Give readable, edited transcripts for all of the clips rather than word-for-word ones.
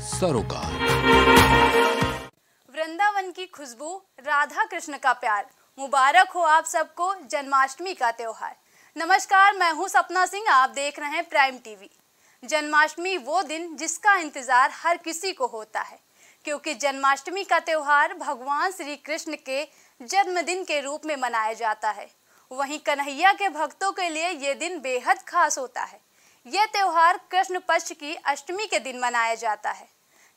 सरोकार। वृंदावन की खुशबू, राधा कृष्ण का प्यार, मुबारक हो आप सबको जन्माष्टमी का त्योहार। नमस्कार, मैं हूं सपना सिंह, आप देख रहे हैं प्राइम टीवी। जन्माष्टमी वो दिन जिसका इंतजार हर किसी को होता है, क्योंकि जन्माष्टमी का त्योहार भगवान श्री कृष्ण के जन्मदिन के रूप में मनाया जाता है। वहीं कन्हैया के भक्तों के लिए ये दिन बेहद खास होता है। यह त्योहार कृष्ण पक्ष की अष्टमी के दिन मनाया जाता है।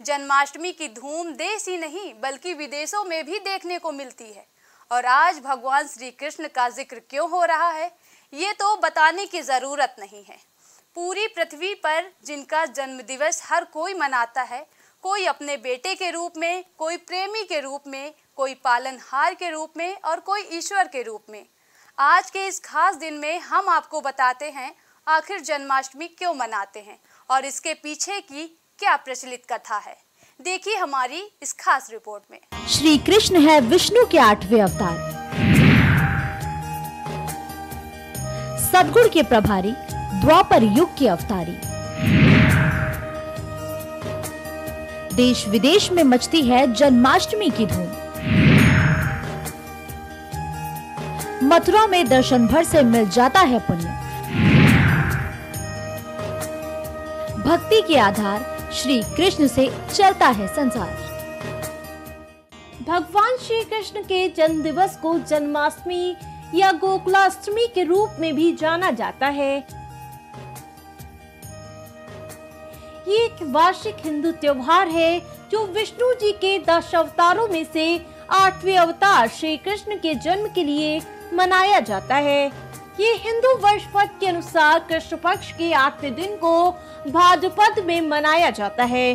जन्माष्टमी की धूम देश ही नहीं बल्कि विदेशों में भी देखने को मिलती है। और आज भगवान श्री कृष्ण का जिक्र क्यों हो रहा है, ये तो बताने की ज़रूरत नहीं है। पूरी पृथ्वी पर जिनका जन्म दिवस हर कोई मनाता है, कोई अपने बेटे के रूप में, कोई प्रेमी के रूप में, कोई पालनहार के रूप में और कोई ईश्वर के रूप में। आज के इस खास दिन में हम आपको बताते हैं आखिर जन्माष्टमी क्यों मनाते हैं और इसके पीछे की क्या प्रचलित कथा है। देखिए हमारी इस खास रिपोर्ट में। श्री कृष्ण है विष्णु के 8वें अवतार, सद्गुण के प्रभारी, द्वापर युग के अवतारी। देश विदेश में मचती है जन्माष्टमी की धूम। मथुरा में दर्शन भर से मिल जाता है पुण्य। भक्ति के आधार श्री कृष्ण से चलता है संसार। भगवान श्री कृष्ण के जन्म दिवस को जन्माष्टमी या गोकुलाष्टमी के रूप में भी जाना जाता है। ये एक वार्षिक हिंदू त्योहार है जो विष्णु जी के 10 अवतारों में से 8वें अवतार श्री कृष्ण के जन्म के लिए मनाया जाता है। ये हिंदू वर्षपत के अनुसार कृष्ण पक्ष के 8वें दिन को भाद्रपद में मनाया जाता है।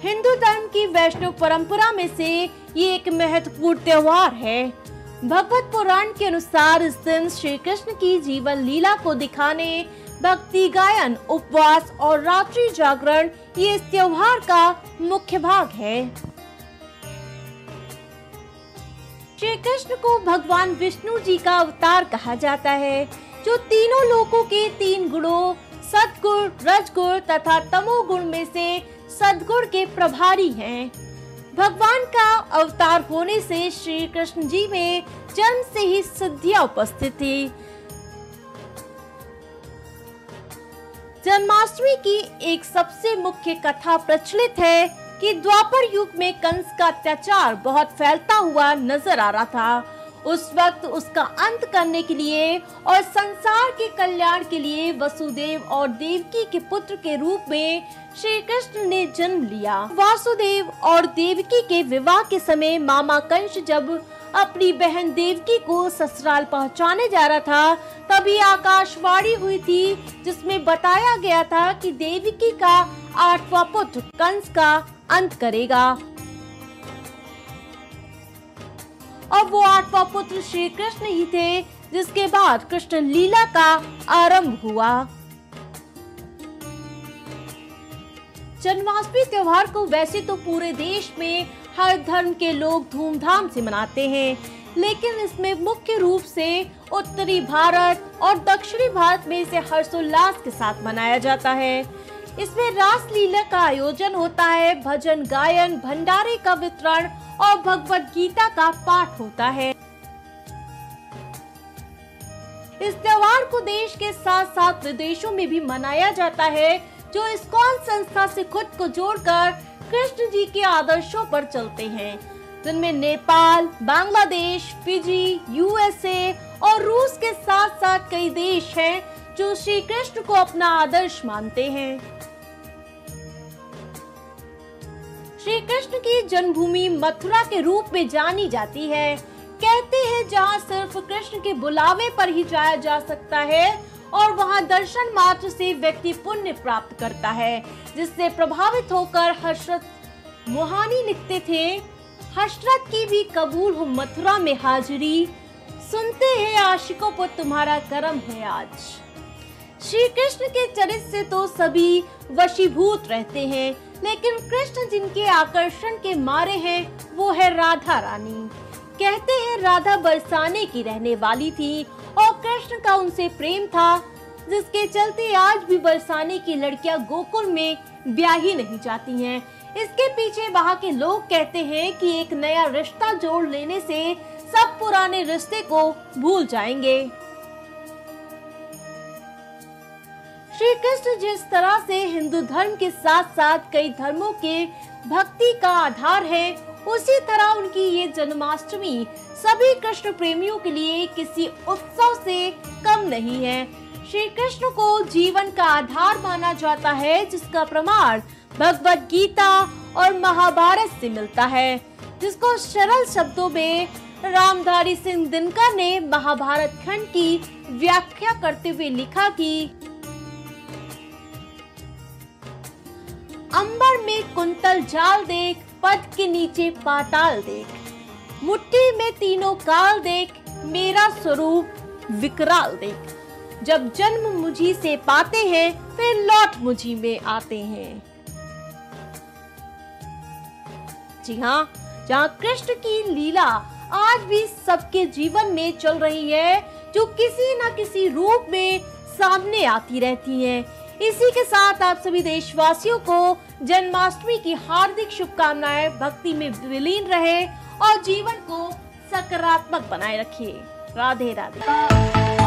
हिंदू धर्म की वैष्णव परंपरा में से ये एक महत्वपूर्ण त्योहार है। भगवत पुराण के अनुसार इस दिन श्री कृष्ण की जीवन लीला को दिखाने भक्ति गायन, उपवास और रात्रि जागरण ये इस त्योहार का मुख्य भाग है। श्री कृष्ण को भगवान विष्णु जी का अवतार कहा जाता है, जो तीनों लोकों के 3 गुणों सतगुण, रजगुण तथा तमोगुण में से सद्गुण के प्रभारी हैं। भगवान का अवतार होने से श्री कृष्ण जी में जन्म से ही सिद्धियां उपस्थित थी। जन्माष्टमी की एक सबसे मुख्य कथा प्रचलित है कि द्वापर युग में कंस का अत्याचार बहुत फैलता हुआ नजर आ रहा था। उस वक्त उसका अंत करने के लिए और संसार के कल्याण के लिए वसुदेव और देवकी के पुत्र के रूप में श्री कृष्ण ने जन्म लिया। वासुदेव और देवकी के विवाह के समय मामा कंस जब अपनी बहन देवकी को ससुराल पहुंचाने जा रहा था, तभी आकाशवाणी हुई थी जिसमें बताया गया था कि देवकी का 8वां पुत्र कंस का अंत करेगा और वो 8वां पुत्र श्री कृष्ण ही थे, जिसके बाद कृष्ण लीला का आरंभ हुआ। जन्माष्टमी त्योहार को वैसे तो पूरे देश में हर धर्म के लोग धूमधाम से मनाते हैं, लेकिन इसमें मुख्य रूप से उत्तरी भारत और दक्षिणी भारत में इसे हर्षोल्लास के साथ मनाया जाता है। इसमें रास लीला का आयोजन होता है, भजन गायन, भंडारे का वितरण और भगवत गीता का पाठ होता है। इस त्योहार को देश के साथ साथ विदेशों में भी मनाया जाता है, जो इस्कॉन संस्था से खुद को जोड़कर कृष्ण जी के आदर्शों पर चलते हैं, जिनमें नेपाल, बांग्लादेश, फिजी, यूएसए और रूस के साथ साथ कई देश हैं जो श्री कृष्ण को अपना आदर्श मानते हैं। श्री कृष्ण की जन्मभूमि मथुरा के रूप में जानी जाती है। कहते हैं जहाँ सिर्फ कृष्ण के बुलावे पर ही जाया जा सकता है और वहाँ दर्शन मात्र से व्यक्ति पुण्य प्राप्त करता है, जिससे प्रभावित होकर हजरत मोहानी लिखते थे, हसरत की भी कबूल हो मथुरा में हाजिरी, सुनते हैं आशिकों पर तुम्हारा करम है आज। श्री कृष्ण के चरित्र से तो सभी वशीभूत रहते हैं, लेकिन कृष्ण जिनके आकर्षण के मारे हैं वो है राधा रानी। कहते हैं राधा बरसाने की रहने वाली थी और कृष्ण का उनसे प्रेम था। जिसके चलते आज भी बरसाने की लड़कियां गोकुल में ब्याही नहीं जाती हैं। इसके पीछे वहाँ के लोग कहते हैं कि एक नया रिश्ता जोड़ लेने से सब पुराने रिश्ते को भूल जाएंगे। श्री कृष्ण जिस तरह से हिंदू धर्म के साथ साथ कई धर्मों के भक्ति का आधार है, उसी तरह उनकी ये जन्माष्टमी सभी कृष्ण प्रेमियों के लिए किसी उत्सव से कम नहीं है। श्री कृष्ण को जीवन का आधार माना जाता है, जिसका प्रमाण भगवद गीता और महाभारत से मिलता है, जिसको सरल शब्दों में रामधारी सिंह दिनकर ने महाभारत खंड की व्याख्या करते हुए लिखा कि अंबर में कुंतल जाल देख, पद के नीचे पाताल देख, मुट्ठी में तीनों काल देख, मेरा स्वरूप विकराल देख। जब जन्म मुझी से पाते हैं, फिर लौट मुझी में आते हैं। जी हाँ, जहाँ कृष्ण की लीला आज भी सबके जीवन में चल रही है, जो किसी न किसी रूप में सामने आती रहती है। इसी के साथ आप सभी देशवासियों को जन्माष्टमी की हार्दिक शुभकामनाएं। भक्ति में विलीन रहे और जीवन को सकारात्मक बनाए रखिए। राधे राधे।